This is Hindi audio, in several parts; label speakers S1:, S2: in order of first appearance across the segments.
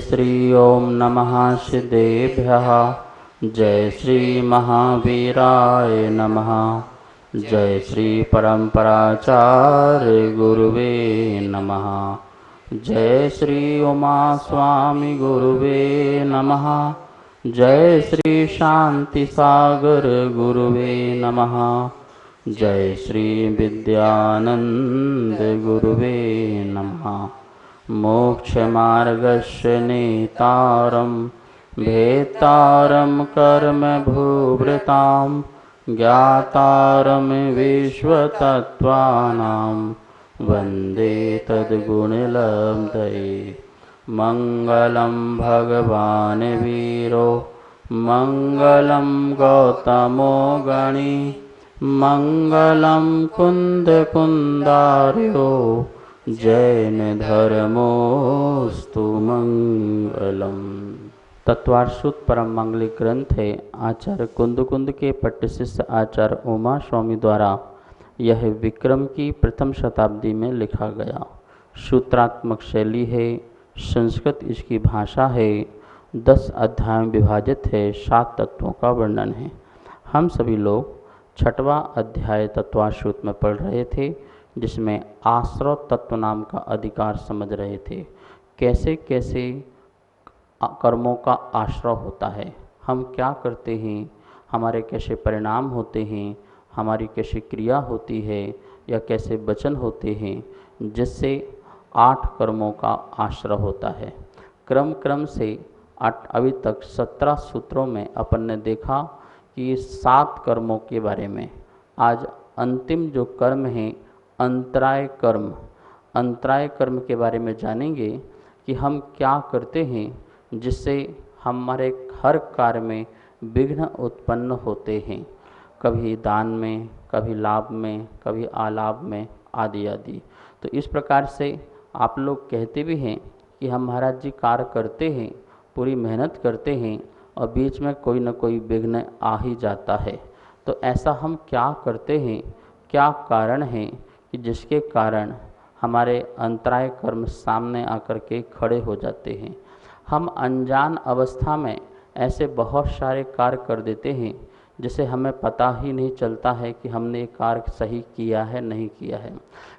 S1: श्री ओम नमः सिद्धेभ्यः। जय श्री महावीराय नमः। जय श्री परम्पराचार्य गुरुवे नमः। जय श्री उमा स्वामी गुरुवे नमः। जय श्री शांति सागर गुरुवे नमः। जय श्री विद्यानंद गुरुवे नमः। मोक्ष मार्गस्य नेतारं भेतारं कर्म भूभृतां ज्ञातारं विश्वतत्त्वानां वन्दे तद्गुणलब्धये। मंगलं भगवान् वीरो मंगलं गौतमो गणी मंगलं कुन्दकुन्दार्यो जैन धर्मोस्तु मंगलम। तत्वार्षुत परम मांगलिक ग्रंथ है आचार्य कुंद के पट्ट शिष्य आचार्य उमा स्वामी द्वारा यह विक्रम की प्रथम शताब्दी में लिखा गया। सूत्रात्मक शैली है, संस्कृत इसकी भाषा है, 10 अध्याय में विभाजित है, 7 तत्वों का वर्णन है। हम सभी लोग 6वां अध्याय तत्वाश्रुत में पढ़ रहे थे, जिसमें आश्रव तत्व नाम का अधिकार समझ रहे थे। कैसे कैसे कर्मों का आश्रव होता है, हम क्या करते हैं, हमारे कैसे परिणाम होते हैं, हमारी कैसे क्रिया होती है या कैसे वचन होते हैं, जिससे 8 कर्मों का आश्रव होता है। क्रम क्रम से अभी तक 17 सूत्रों में अपन ने देखा कि 7 कर्मों के बारे में। आज अंतिम जो कर्म है अंतराय कर्म के बारे में जानेंगे कि हम क्या करते हैं जिससे हमारे हर कार्य में विघ्न उत्पन्न होते हैं, कभी दान में, कभी लाभ में, कभी आलाभ में, आदि आदि। तो इस प्रकार से आप लोग कहते भी हैं कि हम महाराज जी कार्य करते हैं, पूरी मेहनत करते हैं और बीच में कोई न कोई विघ्न आ ही जाता है। तो ऐसा हम क्या करते हैं, क्या कारण है कि जिसके कारण हमारे अंतराय कर्म सामने आकर के खड़े हो जाते हैं। हम अनजान अवस्था में ऐसे बहुत सारे कार्य कर देते हैं जिसे हमें पता ही नहीं चलता है कि हमने ये कार्य सही किया है नहीं किया है।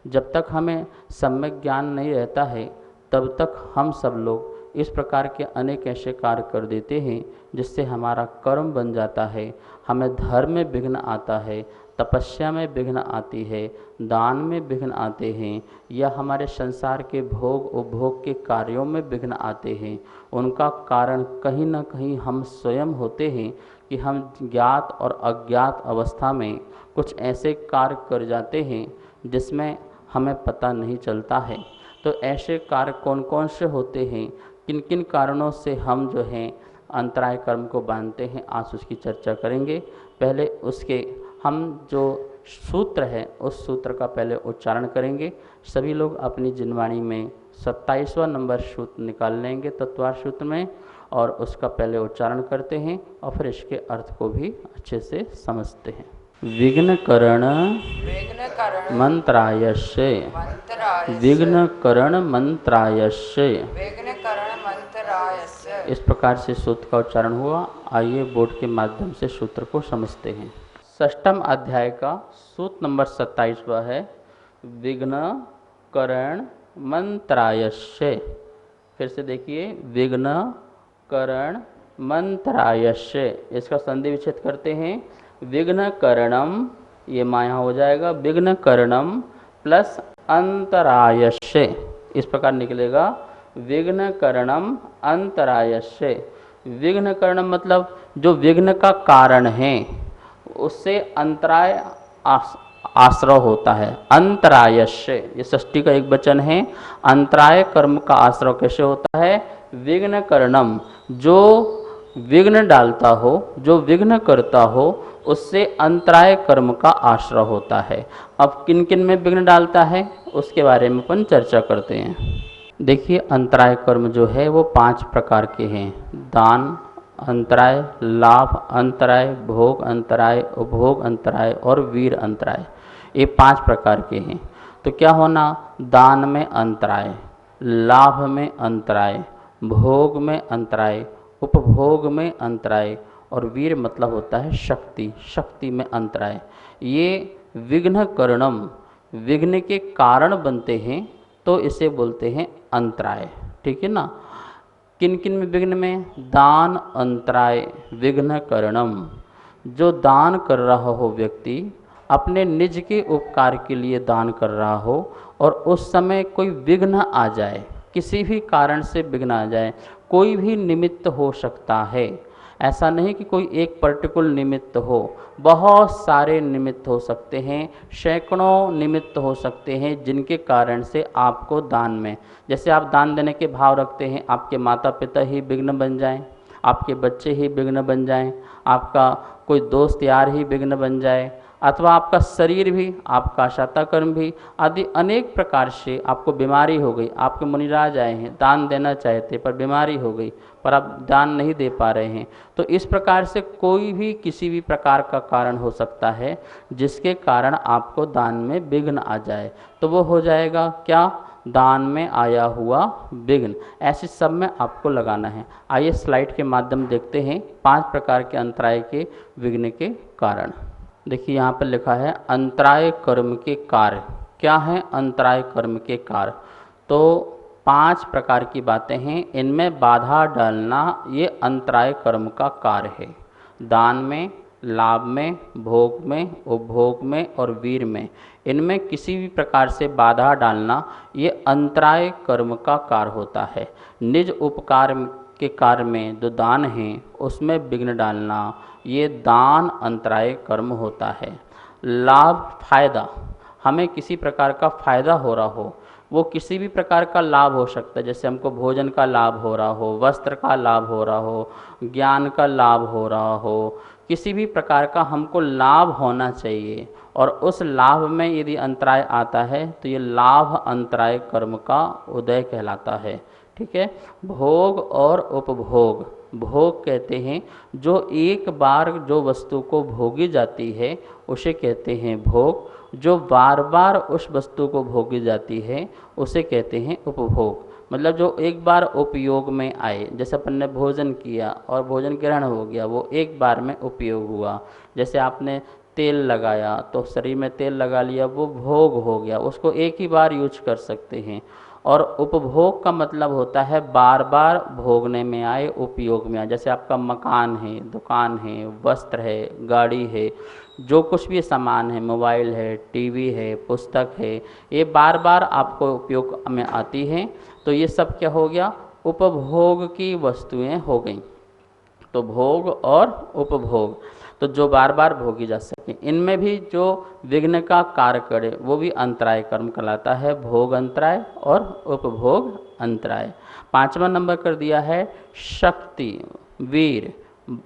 S1: जब तक हमें सम्यक ज्ञान नहीं रहता है तब तक हम सब लोग इस प्रकार के अनेक ऐसे कार्य कर देते हैं जिससे हमारा कर्म बन जाता है, हमें धर्म में विघ्न आता है, तपस्या में विघ्न आती है, दान में विघ्न आते हैं, या हमारे संसार के भोग उपभोग के कार्यों में विघ्न आते हैं। उनका कारण कहीं न कहीं हम स्वयं होते हैं कि हम ज्ञात और अज्ञात अवस्था में कुछ ऐसे कार्य कर जाते हैं जिसमें हमें पता नहीं चलता है। तो ऐसे कार्य कौन कौन से होते हैं, किन किन कारणों से हम जो हैं अंतराय कर्म को बांधते हैं, आज उसकी चर्चा करेंगे। पहले उसके हम जो सूत्र है उस सूत्र का पहले उच्चारण करेंगे। सभी लोग अपनी जिनवाणी में 27वां नंबर सूत्र निकाल लेंगे तत्वार सूत्र में, और उसका पहले उच्चारण करते हैं और फिर इसके अर्थ को भी अच्छे से समझते हैं। विघ्नकरण मंत्रायस्य, विघ्नकरण मंत्रायस्य, इस प्रकार से सूत्र का उच्चारण हुआ। आइए बोर्ड के माध्यम से सूत्र को समझते हैं। 6वां अध्याय का सूत्र नंबर 27वां है विघ्नकरण मंत्रायस्य। फिर से देखिए, विघ्नकरण मंत्रायस्य, इसका संधि विच्छेद करते हैं। विघ्नकरणम, ये माया हो जाएगा, विघ्नकरणम प्लस अंतरायस्य, इस प्रकार निकलेगा विघ्नकरणम अंतरायस्य। विघ्नकरणम मतलब जो विघ्न का कारण है उससे अंतराय आश्रव होता है। अंतरायस्य, ये षष्ठी का एक वचन है। अंतराय कर्म का आश्रव कैसे होता है? विघ्नकरणम, जो विघ्न डालता हो, जो विघ्न करता हो, उससे अंतराय कर्म का आश्रय होता है। अब किन किन में विघ्न डालता है उसके बारे में अपन चर्चा करते हैं। देखिए, अंतराय कर्म जो है वो 5 प्रकार के हैं। दान अंतराय, लाभ अंतराय, भोग अंतराय, उपभोग अंतराय और वीर अंतराय, ये 5 प्रकार के हैं। तो क्या होना, दान में अंतराय, लाभ में अंतराय, भोग में अंतराय, उपभोग में अंतराय, और वीर मतलब होता है शक्ति, शक्ति में अंतराय। ये विघ्न करणम, विघ्न के कारण बनते हैं, तो इसे बोलते हैं अंतराय। ठीक है ना। किन किन में विघ्न में? दान अंतराय विघ्न करणम। जो दान कर रहा हो व्यक्ति, अपने निज के उपकार के लिए दान कर रहा हो, और उस समय कोई विघ्न आ जाए, किसी भी कारण से विघ्न आ जाए, कोई भी निमित्त हो सकता है, ऐसा नहीं कि कोई एक पर्टिकुलर निमित्त हो, बहुत सारे निमित्त हो सकते हैं, सैकड़ों निमित्त हो सकते हैं जिनके कारण से आपको दान में, जैसे आप दान देने के भाव रखते हैं, आपके माता पिता ही विघ्न बन जाएं, आपके बच्चे ही विघ्न बन जाएं, आपका कोई दोस्त यार ही विघ्न बन जाए, अथवा आपका शरीर भी, आपका शतकर्म भी, आदि अनेक प्रकार से आपको बीमारी हो गई, आपके मुनिराज आए हैं, दान देना चाहते पर बीमारी हो गई, पर आप दान नहीं दे पा रहे हैं। तो इस प्रकार से कोई भी किसी भी प्रकार का कारण हो सकता है जिसके कारण आपको दान में विघ्न आ जाए, तो वो हो जाएगा क्या? दान में आया हुआ विघ्न। ऐसे सब में आपको लगाना है। आइए स्लाइड के माध्यम देखते हैं 5 प्रकार के अंतराय के विघ्न के कारण। देखिए यहाँ पर लिखा है अंतराय कर्म के कार्य। क्या है अंतराय कर्म के कार्य? तो 5 प्रकार की बातें हैं, इनमें बाधा डालना ये अंतराय कर्म का कार्य है। दान में, लाभ में, भोग में, उपभोग में और वीर में, इनमें किसी भी प्रकार से बाधा डालना ये अंतराय कर्म का कार्य होता है। निज उपकार के कार्य में जो दान है उसमें विघ्न डालना ये दान अंतराय कर्म होता है। लाभ, फायदा, हमें किसी प्रकार का फायदा हो रहा हो, वो किसी भी प्रकार का लाभ हो सकता है, जैसे हमको भोजन का लाभ हो रहा हो, वस्त्र का लाभ हो रहा हो, ज्ञान का लाभ हो रहा हो, किसी भी प्रकार का हमको लाभ होना चाहिए, और उस लाभ में यदि अंतराय आता है तो ये लाभ अंतराय कर्म का उदय कहलाता है। ठीक है। भोग और उपभोग, भोग कहते हैं जो एक बार जो वस्तु को भोगी जाती है उसे कहते हैं भोग, जो बार बार उस वस्तु को भोगी जाती है उसे कहते हैं उपभोग। मतलब जो एक बार उपयोग में आए, जैसे अपन ने भोजन किया और भोजन ग्रहण हो गया, वो एक बार में उपयोग हुआ। जैसे आपने तेल लगाया तो शरीर में तेल लगा लिया, वो भोग हो गया, उसको एक ही बार यूज कर सकते हैं। और उपभोग का मतलब होता है बार बार भोगने में आए, उपयोग में आए। जैसे आपका मकान है, दुकान है, वस्त्र है, गाड़ी है, जो कुछ भी सामान है, मोबाइल है, टीवी है, पुस्तक है, ये बार बार आपको उपयोग में आती हैं, तो ये सब क्या हो गया? उपभोग की वस्तुएं हो गई। तो भोग और उपभोग, तो जो बार बार भोगी जा सके, इनमें भी जो विघ्न का कार्य करे वो भी अंतराय कर्म कहलाता है। भोग अंतराय और उपभोग अंतराय। 5वां नंबर कर दिया है शक्ति, वीर,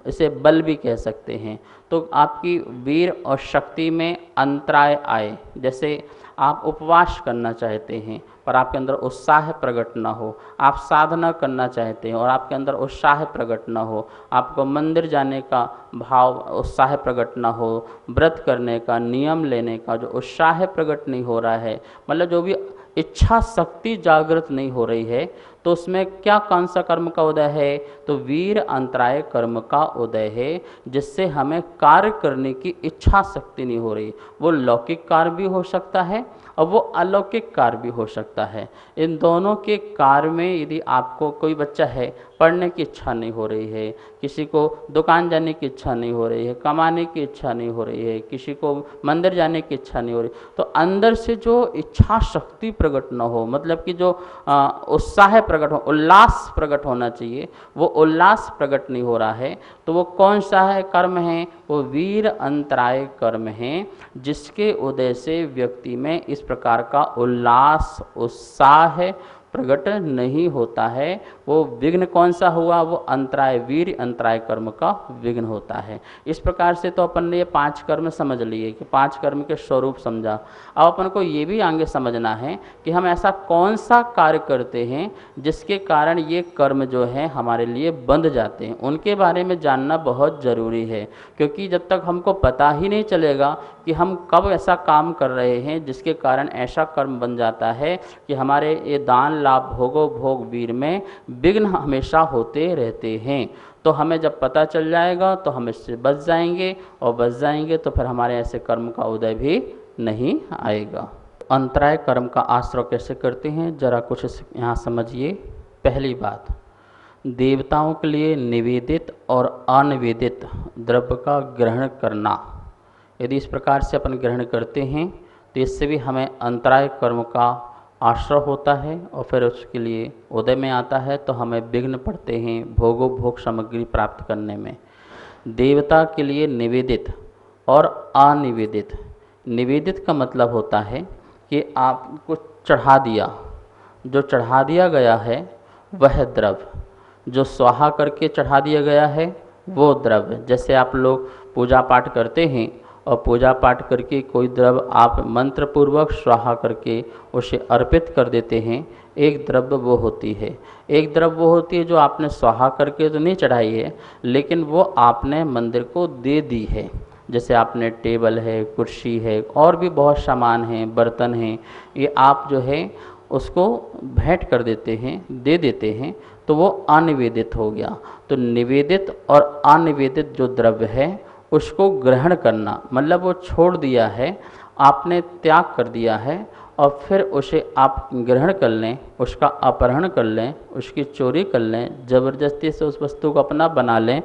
S1: इसे बल भी कह सकते हैं। तो आपकी वीर और शक्ति में अंतराय आए, जैसे आप उपवास करना चाहते हैं पर आपके अंदर उत्साह प्रकट ना हो, आप साधना करना चाहते हैं और आपके अंदर उत्साह प्रकट ना हो, आपको मंदिर जाने का भाव उत्साह प्रकट ना हो, व्रत करने का, नियम लेने का जो उत्साह प्रकट नहीं हो रहा है, मतलब जो भी इच्छा शक्ति जागृत नहीं हो रही है, तो उसमें क्या कौन सा कर्म का उदय है? तो वीर अंतराय कर्म का उदय है, जिससे हमें कार्य करने की इच्छा शक्ति नहीं हो रही। वो लौकिक कार्य भी हो सकता है और वो अलौकिक कार्य भी हो सकता है। इन दोनों के कार्य में यदि आपको, कोई बच्चा है पढ़ने की इच्छा नहीं हो रही है, किसी को दुकान जाने की इच्छा नहीं हो रही है, कमाने की इच्छा नहीं हो रही है, किसी को मंदिर जाने की इच्छा नहीं हो रही, तो अंदर से जो इच्छा शक्ति प्रकट न हो, मतलब कि जो उत्साह प्रकट हो, उल्लास प्रकट होना चाहिए, वो उल्लास प्रकट नहीं हो रहा है, तो वो कौन सा है कर्म है? वो वीर अंतराय कर्म है, जिसके उदय से व्यक्ति में इस प्रकार का उल्लास उत्साह प्रकट नहीं होता है। वो विघ्न कौन सा हुआ? वो अंतराय, वीर अंतराय कर्म का विघ्न होता है। इस प्रकार से तो अपन ने ये 5 कर्म समझ लिए कि 5 कर्म के स्वरूप समझा। अब अपन को ये भी आगे समझना है कि हम ऐसा कौन सा कार्य करते हैं जिसके कारण ये कर्म जो है हमारे लिए बंध जाते हैं, उनके बारे में जानना बहुत ज़रूरी है। क्योंकि जब तक हमको पता ही नहीं चलेगा कि हम कब ऐसा काम कर रहे हैं जिसके कारण ऐसा कर्म बन जाता है कि हमारे ये दान लाभ भोगो भोग वीर में विघ्न हमेशा होते रहते हैं। तो हमें जब पता चल जाएगा तो हम इससे बच जाएंगे, और बच जाएंगे तो फिर हमारे ऐसे कर्म का उदय भी नहीं आएगा। अंतराय कर्म का आश्रय कैसे करते हैं, जरा कुछ यहाँ समझिए। पहली बात, देवताओं के लिए निवेदित और अनिवेदित द्रव्य का ग्रहण करना। यदि इस प्रकार से अपन ग्रहण करते हैं तो इससे भी हमें अंतराय कर्म का आश्रय होता है, और फिर उसके लिए उदय में आता है तो हमें विघ्न पड़ते हैं भोगो भोग सामग्री प्राप्त करने में। देवता के लिए निवेदित और अनिवेदित। निवेदित का मतलब होता है कि आपको चढ़ा दिया, जो चढ़ा दिया गया है वह द्रव्य, जो स्वाहा करके चढ़ा दिया गया है वो द्रव्य। जैसे आप लोग पूजा पाठ करते हैं और पूजा पाठ करके कोई द्रव्य आप मंत्र पूर्वक स्वाहा करके उसे अर्पित कर देते हैं, एक द्रव्य वो होती है। एक द्रव्य वो होती है जो आपने स्वाहा करके तो नहीं चढ़ाई है, लेकिन वो आपने मंदिर को दे दी है। जैसे आपने टेबल है, कुर्सी है, और भी बहुत सामान हैं, बर्तन हैं, ये आप जो है उसको भेंट कर देते हैं, दे देते हैं, तो वो अनिवेदित हो गया। तो निवेदित और अनिवेदित जो द्रव्य है उसको ग्रहण करना, मतलब वो छोड़ दिया है, आपने त्याग कर दिया है, और फिर उसे आप ग्रहण कर लें, उसका अपहरण कर लें, उसकी चोरी कर लें, ज़बरदस्ती से उस वस्तु को अपना बना लें,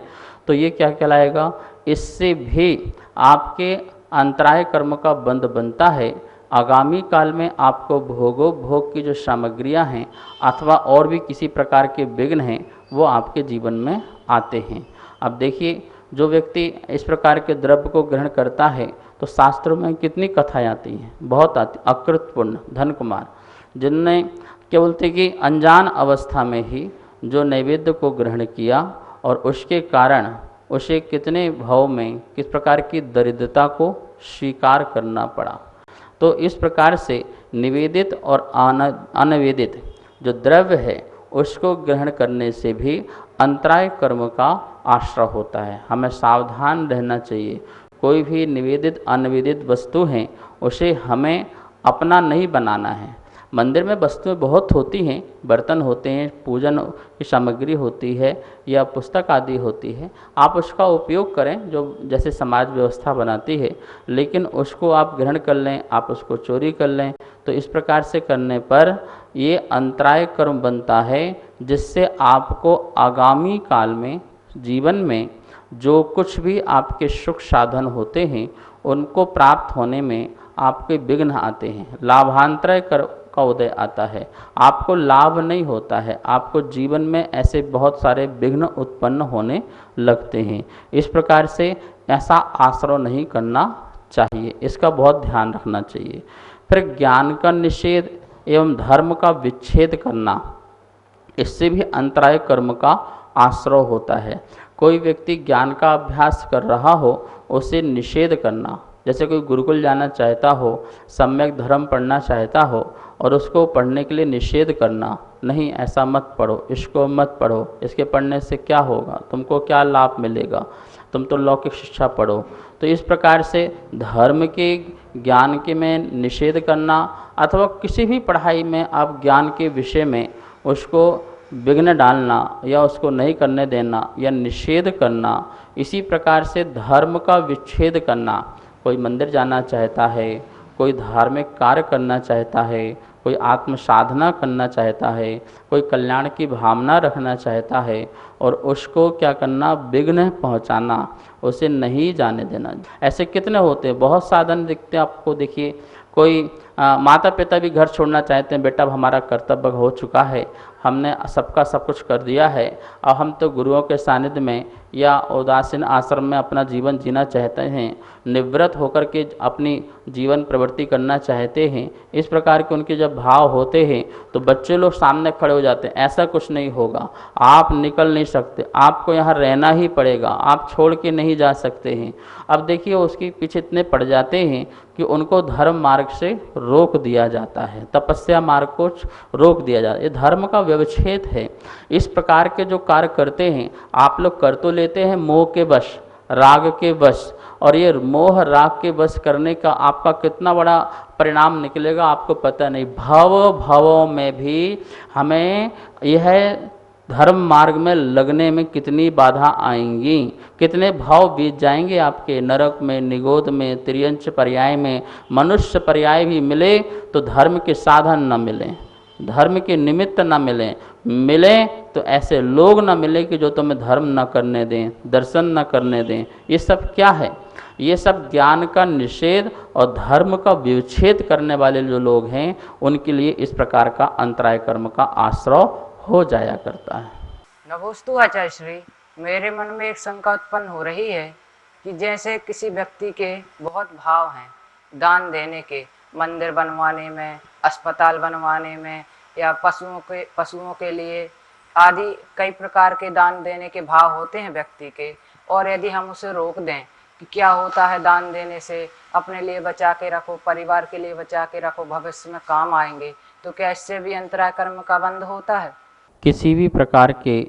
S1: तो ये क्या कहलाएगा? इससे भी आपके अंतराय कर्म का बंध बनता है। आगामी काल में आपको भोगो भोग की जो सामग्रियां हैं अथवा और भी किसी प्रकार के विघ्न हैं वो आपके जीवन में आते हैं। अब देखिए, जो व्यक्ति इस प्रकार के द्रव्य को ग्रहण करता है तो शास्त्रों में कितनी कथाएं आती हैं, बहुत आती। अकृतपूर्ण धन कुमार, जिनने क्या बोलते कि अनजान अवस्था में ही जो नैवेद्य को ग्रहण किया और उसके कारण उसे कितने भाव में किस प्रकार की दरिद्रता को स्वीकार करना पड़ा। तो इस प्रकार से निवेदित और अनिवेदित जो द्रव्य है उसको ग्रहण करने से भी अंतराय कर्म का आश्रय होता है। हमें सावधान रहना चाहिए। कोई भी निवेदित अनिवेदित वस्तु है उसे हमें अपना नहीं बनाना है। मंदिर में वस्तुएं बहुत होती हैं, बर्तन होते हैं, पूजन की सामग्री होती है या पुस्तक आदि होती है, आप उसका उपयोग करें जो जैसे समाज व्यवस्था बनाती है, लेकिन उसको आप ग्रहण कर लें, आप उसको चोरी कर लें, तो इस प्रकार से करने पर ये अंतराय कर्म बनता है, जिससे आपको आगामी काल में जीवन में जो कुछ भी आपके सुख साधन होते हैं उनको प्राप्त होने में आपके विघ्न आते हैं। लाभांतराय कर का उदय आता है, आपको लाभ नहीं होता है, आपको जीवन में ऐसे बहुत सारे विघ्न उत्पन्न होने लगते हैं। इस प्रकार से ऐसा आश्रय नहीं करना चाहिए, इसका बहुत ध्यान रखना चाहिए। फिर ज्ञान का निषेध एवं धर्म का विच्छेद करना, इससे भी अंतराय कर्म का आश्रय होता है। कोई व्यक्ति ज्ञान का अभ्यास कर रहा हो उसे निषेध करना, जैसे कोई गुरुकुल जाना चाहता हो, सम्यक धर्म पढ़ना चाहता हो और उसको पढ़ने के लिए निषेध करना, नहीं ऐसा मत पढ़ो, इसको मत पढ़ो, इसके पढ़ने से क्या होगा, तुमको क्या लाभ मिलेगा, तुम तो लौकिक शिक्षा पढ़ो। तो इस प्रकार से धर्म के ज्ञान के में निषेध करना अथवा किसी भी पढ़ाई में आप ज्ञान के विषय में उसको विघ्न डालना या उसको नहीं करने देना या निषेध करना, इसी प्रकार से धर्म का विच्छेद करना। कोई मंदिर जाना चाहता है, कोई धार्मिक कार्य करना चाहता है, कोई आत्म साधना करना चाहता है, कोई कल्याण की भावना रखना चाहता है और उसको क्या करना, विघ्न पहुंचाना, उसे नहीं जाने देना। ऐसे कितने होते हैं, बहुत साधन दिखते हैं आपको। देखिए, कोई माता पिता भी घर छोड़ना चाहते हैं, बेटा अब हमारा कर्तव्य हो चुका है, हमने सबका सब कुछ कर दिया है, अब हम तो गुरुओं के सानिध्य में या उदासीन आश्रम में अपना जीवन जीना चाहते हैं, निवृत्त होकर के अपनी जीवन प्रवृत्ति करना चाहते हैं। इस प्रकार के उनके जब भाव होते हैं तो बच्चे लोग सामने खड़े हो जाते हैं, ऐसा कुछ नहीं होगा, आप निकल नहीं सकते, आपको यहाँ रहना ही पड़ेगा, आप छोड़ के नहीं जा सकते हैं। अब देखिए, उसके पीछे इतने पड़ जाते हैं कि उनको धर्म मार्ग से रोक दिया जाता है, तपस्या मार्ग को रोक दिया जाता है। ये धर्म का व्यवच्छेद है। इस प्रकार के जो कार्य करते हैं, आप लोग कर तो लेते हैं मोह के वश, राग के वश, और ये मोह राग के वश करने का आपका कितना बड़ा परिणाम निकलेगा आपको पता नहीं। भवों में भी हमें यह धर्म मार्ग में लगने में कितनी बाधा आएंगी, कितने भाव बीत जाएंगे आपके, नरक में, निगोद में, त्रियंच पर्याय में, मनुष्य पर्याय भी मिले तो धर्म के साधन न मिले, धर्म के निमित्त न मिले, मिले तो ऐसे लोग न मिले कि जो तुम्हें धर्म न करने दें, दर्शन न करने दें। ये सब क्या है? ये सब ज्ञान का निषेध और धर्म का विच्छेद करने वाले जो लोग हैं उनके लिए इस प्रकार का अंतराय कर्म का आश्रय हो जाया करता है।
S2: नभोस्तु आचार्य श्री, मेरे मन में एक शंका उत्पन्न हो रही है कि जैसे किसी व्यक्ति के बहुत भाव हैं दान देने के, मंदिर बनवाने में, अस्पताल बनवाने में, या पशुओं के लिए आदि कई प्रकार के दान देने के भाव होते हैं व्यक्ति के, और यदि हम उसे रोक दें कि क्या होता है दान देने से, अपने लिए बचा के रखो, परिवार के लिए बचा के रखो, भविष्य में काम आएंगे, तो क्या इससे भी अंतराय कर्म का बंध होता है?
S1: किसी भी प्रकार के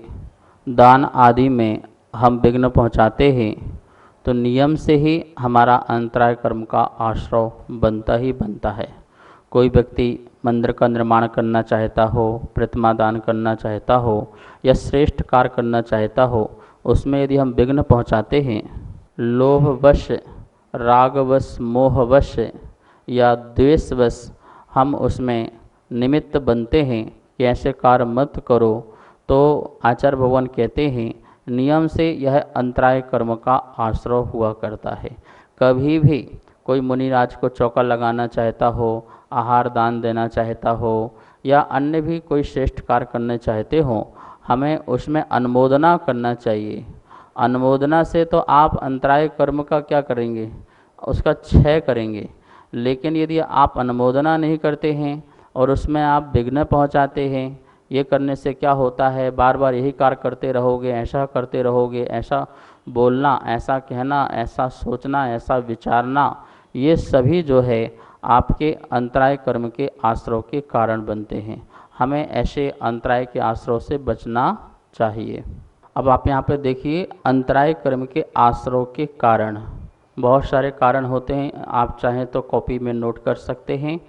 S1: दान आदि में हम विघ्न पहुंचाते हैं तो नियम से ही हमारा अंतराय कर्म का आश्रय बनता ही बनता है। कोई व्यक्ति मंदिर का निर्माण करना चाहता हो, प्रतिमा दान करना चाहता हो या श्रेष्ठ कार्य करना चाहता हो, उसमें यदि हम विघ्न पहुंचाते हैं, लोभवश, रागवश, मोहवश या द्वेषवश हम उसमें निमित्त बनते हैं कि ऐसे कार्य मत करो, तो आचार्य भगवान कहते हैं नियम से यह अंतराय कर्म का आश्रय हुआ करता है। कभी भी कोई मुनिराज को चौका लगाना चाहता हो, आहार दान देना चाहता हो या अन्य भी कोई श्रेष्ठ कार्य करने चाहते हो, हमें उसमें अनुमोदना करना चाहिए। अनुमोदना से तो आप अंतराय कर्म का क्या करेंगे? उसका क्षय करेंगे। लेकिन यदि आप अनुमोदना नहीं करते हैं और उसमें आप विघ्न पहुंचाते हैं, ये करने से क्या होता है, बार बार यही कार्य करते रहोगे, ऐसा करते रहोगे, ऐसा बोलना, ऐसा कहना, ऐसा सोचना, ऐसा विचारना, ये सभी जो है आपके अंतराय कर्म के आश्रय के कारण बनते हैं। हमें ऐसे अंतराय के आश्रय से बचना चाहिए। अब आप यहाँ पे देखिए, अंतराय कर्म के आश्रय के कारण बहुत सारे कारण होते हैं। आप चाहें तो कॉपी में नोट कर सकते हैं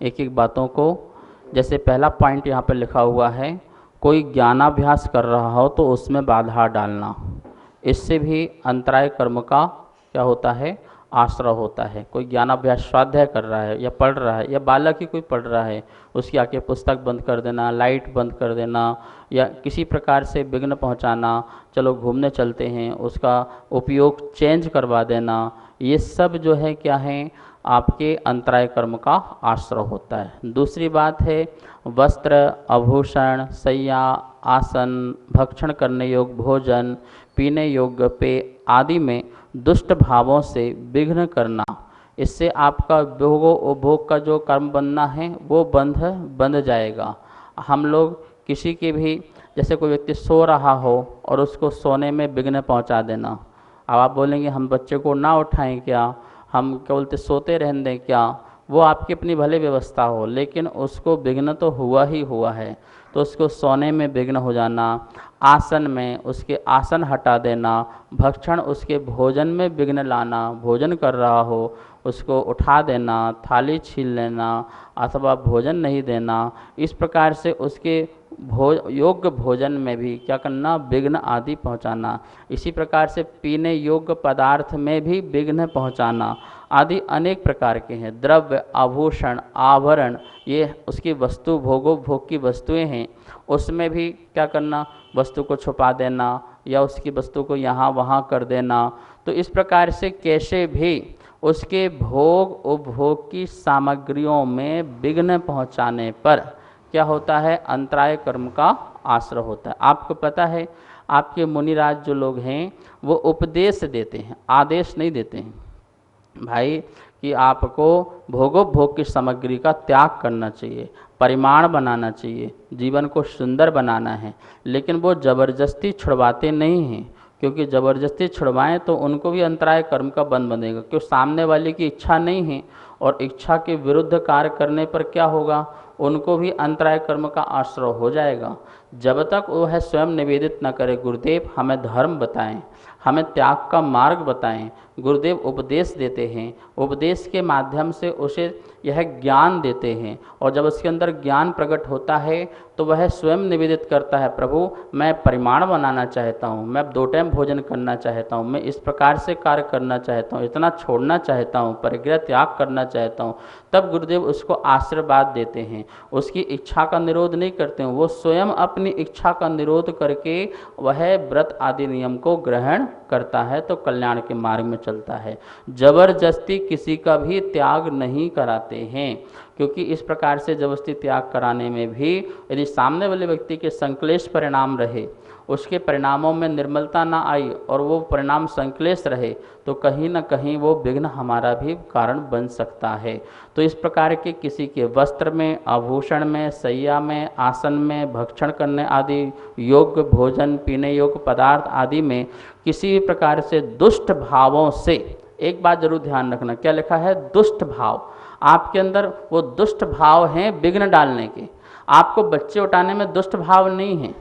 S1: एक एक बातों को। जैसे पहला पॉइंट यहाँ पर लिखा हुआ है, कोई ज्ञानाभ्यास कर रहा हो तो उसमें बाधा डालना, इससे भी अंतराय कर्म का क्या होता है, आश्रय होता है। कोई ज्ञानाभ्यास स्वाध्याय कर रहा है या पढ़ रहा है, या बालक ही कोई पढ़ रहा है, उसकी आके पुस्तक बंद कर देना, लाइट बंद कर देना, या किसी प्रकार से विघ्न पहुंचाना, चलो घूमने चलते हैं, उसका उपयोग चेंज करवा देना, ये सब जो है क्या है, आपके अंतराय कर्म का आश्रय होता है। दूसरी बात है, वस्त्र, आभूषण, शैया, आसन, भक्षण करने योग्य भोजन, पीने योग्य पेय आदि में दुष्ट भावों से विघ्न करना, इससे आपका भोगो उपभोग का जो कर्म बनना है वो बंध जाएगा। हम लोग किसी के भी, जैसे कोई व्यक्ति सो रहा हो और उसको सोने में विघ्न पहुंचा देना। अब आप बोलेंगे हम बच्चे को ना उठाएं क्या, हम क्या बोलते सोते रहने दें क्या, वो आपकी अपनी भले व्यवस्था हो, लेकिन उसको विघ्न तो हुआ ही हुआ है। तो उसको सोने में विघ्न हो जाना, आसन में उसके आसन हटा देना, भक्षण उसके भोजन में विघ्न लाना, भोजन कर रहा हो उसको उठा देना, थाली छीन लेना अथवा भोजन नहीं देना, इस प्रकार से उसके योग्य भोजन में भी क्या करना, विघ्न आदि पहुंचाना। इसी प्रकार से पीने योग्य पदार्थ में भी विघ्न पहुंचाना आदि अनेक प्रकार के हैं। द्रव्य, आभूषण, आभरण, ये उसकी वस्तु, भोग की वस्तुएं हैं, उसमें भी क्या करना, वस्तु को छुपा देना या उसकी वस्तु को यहाँ वहाँ कर देना। तो इस प्रकार से कैसे भी उसके भोग उपभोग की सामग्रियों में विघ्न पहुँचाने पर क्या होता है, अंतराय कर्म का आश्रय होता है। आपको पता है, आपके मुनिराज जो लोग हैं वो उपदेश देते हैं, आदेश नहीं देते हैं भाई कि आपको भोगोपभोग की सामग्री का त्याग करना चाहिए, परिमाण बनाना चाहिए, जीवन को सुंदर बनाना है। लेकिन वो ज़बरदस्ती छुड़वाते नहीं हैं, क्योंकि ज़बरदस्ती छुड़वाएं तो उनको भी अंतराय कर्म का बंध बनेगा, क्योंकि सामने वाले की इच्छा नहीं है और इच्छा के विरुद्ध कार्य करने पर क्या होगा, उनको भी अंतराय कर्म का आश्रय हो जाएगा। जब तक वह स्वयं निवेदित न करे, गुरुदेव हमें धर्म बताएं, हमें त्याग का मार्ग बताएं। गुरुदेव उपदेश देते हैं, उपदेश के माध्यम से उसे यह ज्ञान देते हैं, और जब उसके अंदर ज्ञान प्रकट होता है तो वह स्वयं निवेदित करता है, प्रभु मैं परिमाण बनाना चाहता हूँ, मैं 2 टाइम भोजन करना चाहता हूँ, मैं इस प्रकार से कार्य करना चाहता हूँ, इतना छोड़ना चाहता हूँ, परिग्रह त्याग करना चाहता हूँ। तब गुरुदेव उसको आशीर्वाद देते हैं, उसकी इच्छा का निरोध नहीं करते हैं, वो स्वयं अपनी इच्छा का निरोध करके वह व्रत आदि नियम को ग्रहण करता है, तो कल्याण के मार्ग में चलता है। जबरदस्ती किसी का भी त्याग नहीं कराते हैं, क्योंकि इस प्रकार से जबरदस्ती त्याग कराने में भी यदि सामने वाले व्यक्ति के संक्लेश परिणाम रहे, उसके परिणामों में निर्मलता ना आई और वो परिणाम संक्लेश रहे, तो कहीं ना कहीं वो विघ्न हमारा भी कारण बन सकता है। तो इस प्रकार के किसी के वस्त्र में, आभूषण में, शैया में, आसन में, भक्षण करने आदि योग्य भोजन, पीने योग्य पदार्थ आदि में किसी भी प्रकार से दुष्ट भावों से, एक बात जरूर ध्यान रखना, क्या लिखा है, दुष्ट भाव, आपके अंदर वो दुष्ट भाव हैं विघ्न डालने के। आपको बच्चे उठाने में दुष्ट भाव नहीं है,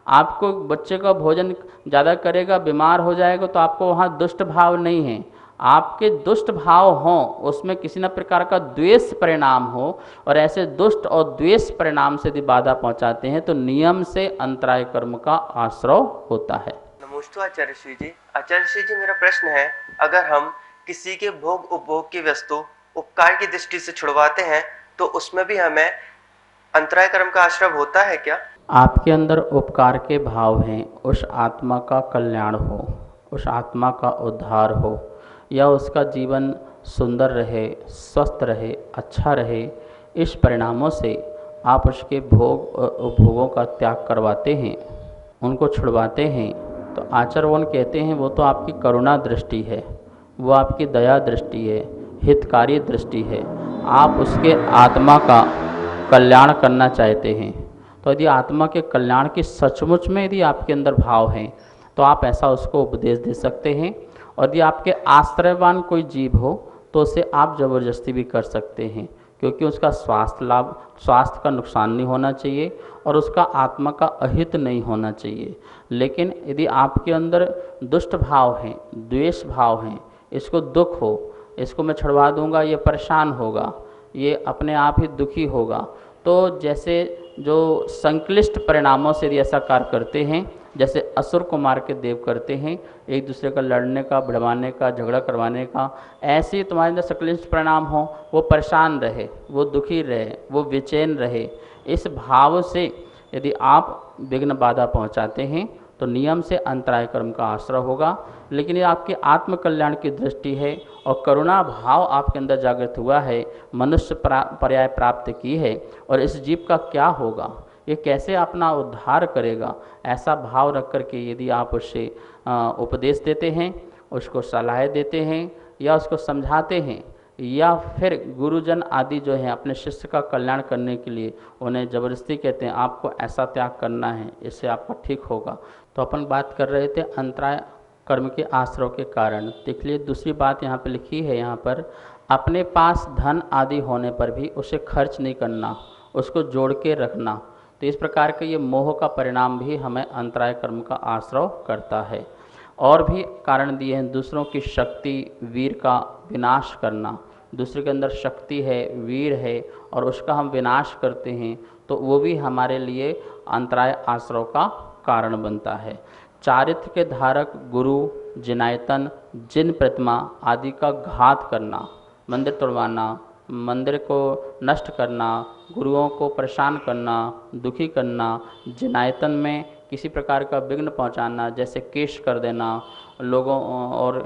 S1: आपको बच्चे का भोजन ज़्यादा करेगा, बीमार हो जाएगा, तो आपको वहाँ दुष्ट भाव नहीं है। आपके दुष्ट भाव हों, उसमें किसी न प्रकार का द्वेष परिणाम हो, और ऐसे दुष्ट और द्वेष परिणाम से यदि बाधा पहुँचाते हैं तो नियम से अंतराय कर्म का आश्रय होता है।
S3: नमस्ते आचार्य श्री जी। आचार्य श्री जी, मेरा प्रश्न है, अगर हम किसी के भोग उपभोग की वस्तु उपकार की दृष्टि से छुड़वाते हैं तो उसमें भी हमें अंतराय कर्म का आश्रय होता है क्या?
S1: आपके अंदर उपकार के भाव हैं, उस आत्मा का कल्याण हो, उस आत्मा का उद्धार हो, या उसका जीवन सुंदर रहे, स्वस्थ रहे, अच्छा रहे, इस परिणामों से आप उसके भोग और उपभोगों का त्याग करवाते हैं, उनको छुड़वाते हैं, तो आचरण कहते हैं वो तो आपकी करुणा दृष्टि है, वो आपकी दया दृष्टि है, हितकारी दृष्टि है। आप उसके आत्मा का कल्याण करना चाहते हैं, तो यदि आत्मा के कल्याण की सचमुच में यदि आपके अंदर भाव हैं तो आप ऐसा उसको उपदेश दे सकते हैं। और यदि आपके आश्रयवान कोई जीव हो तो उसे आप जबरदस्ती भी कर सकते हैं, क्योंकि उसका स्वास्थ्य का नुकसान नहीं होना चाहिए और उसका आत्मा का अहित नहीं होना चाहिए। लेकिन यदि आपके अंदर दुष्ट भाव हैं, द्वेष भाव हैं, इसको दुख हो, इसको मैं छुड़वा दूंगा, ये परेशान होगा, ये अपने आप ही दुखी होगा, तो जैसे जो संक्लिष्ट परिणामों से यदि ऐसा कार्य करते हैं, जैसे असुर को मार के देव करते हैं, एक दूसरे का लड़ने का, भिड़वाने का, झगड़ा करवाने का, ऐसे ही तुम्हारे अंदर संक्लिष्ट परिणाम हो, वो परेशान रहे, वो दुखी रहे, वो बेचैन रहे, इस भाव से यदि आप विघ्न बाधा पहुंचाते हैं तो नियम से अंतराय कर्म का आश्रय होगा। लेकिन ये आपके आत्म कल्याण की दृष्टि है और करुणा भाव आपके अंदर जागृत हुआ है, मनुष्य पर्याय प्राप्त की है, और इस जीव का क्या होगा, ये कैसे अपना उद्धार करेगा, ऐसा भाव रख करके यदि आप उससे उपदेश देते हैं, उसको सलाह देते हैं, या उसको समझाते हैं, या फिर गुरुजन आदि जो हैं अपने शिष्य का कल्याण करने के लिए उन्हें ज़बरदस्ती कहते हैं आपको ऐसा त्याग करना है, इससे आपका ठीक होगा। तो अपन बात कर रहे थे अंतराय कर्म के आश्रय के कारण। देख लिए दूसरी बात यहाँ पे लिखी है, यहाँ पर अपने पास धन आदि होने पर भी उसे खर्च नहीं करना, उसको जोड़ के रखना। तो इस प्रकार के ये मोह का परिणाम भी हमें अंतराय कर्म का आश्रय करता है। और भी कारण दिए हैं, दूसरों की शक्ति वीर का विनाश करना, दूसरे के अंदर शक्ति है, वीर है, और उसका हम विनाश करते हैं तो वो भी हमारे लिए अंतराय आश्रय का कारण बनता है। चारित्र के धारक गुरु, जिनायतन, जिन प्रतिमा आदि का घात करना, मंदिर तोड़वाना, मंदिर को नष्ट करना, गुरुओं को परेशान करना, दुखी करना, जिनायतन में किसी प्रकार का विघ्न पहुंचाना, जैसे केस कर देना लोगों, और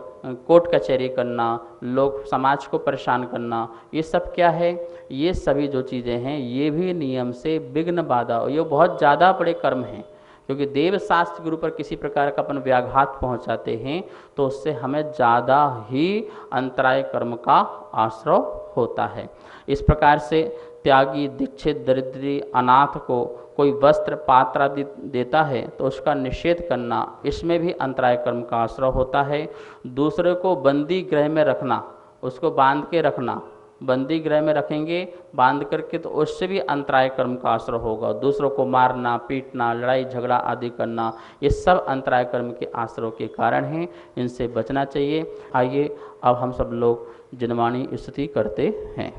S1: कोर्ट कचहरी करना, लोग समाज को परेशान करना, ये सब क्या है, ये सभी जो चीज़ें हैं ये भी नियम से विघ्न बाधा, ये बहुत ज़्यादा बड़े कर्म हैं, क्योंकि देव शास्त्र गुरु पर किसी प्रकार का अपन व्याघात पहुंचाते हैं तो उससे हमें ज़्यादा ही अंतराय कर्म का आश्रय होता है। इस प्रकार से त्यागी, दीक्षित, दरिद्री, अनाथ को कोई वस्त्र, पात्र आदि देता है तो उसका निषेध करना, इसमें भी अंतराय कर्म का आश्रय होता है। दूसरे को बंदी गृह में रखना, उसको बांध के रखना, बंदी गृह में रखेंगे बांध करके तो उससे भी अंतराय कर्म का आश्रय होगा। दूसरों को मारना, पीटना, लड़ाई झगड़ा आदि करना, ये सब अंतराय कर्म के आश्रयों के कारण हैं, इनसे बचना चाहिए। आइए अब हम सब लोग जिनवाणी स्तुति करते हैं।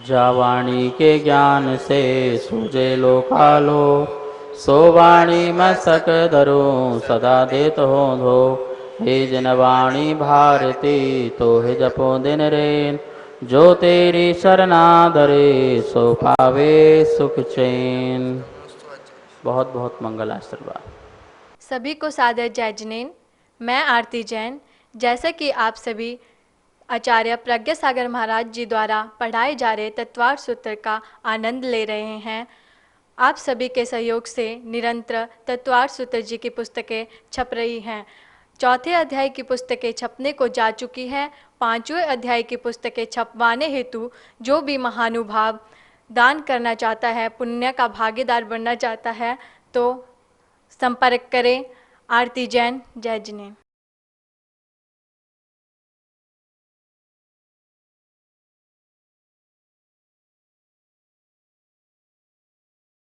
S1: जा वाणी के ज्ञान से सूझे लोकालो, सो वाणी मैं सक धरूं सदा देत हो धो। हे जिनवाणी भारती तो हे जपो दिन रेन, जो तेरी शरणा धरे सो पावे सुख चैन। बहुत बहुत मंगल आशीर्वाद।
S4: सभी को सादर जय जिनेन। मैं आरती जैन। जैसा कि आप सभी आचार्य प्रज्ञा सागर महाराज जी द्वारा पढ़ाए जा रहे तत्वार्थ सूत्र का आनंद ले रहे हैं, आप सभी के सहयोग से निरंतर तत्वार्थ सूत्र जी की पुस्तकें छप रही हैं। चौथे अध्याय की पुस्तकें छपने को जा चुकी हैं। 5वें अध्याय की पुस्तकें छपवाने हेतु जो भी महानुभाव दान करना चाहता है, पुण्य का भागीदार बनना चाहता है, तो संपर्क करें। आरती जैन, जय जिनेन।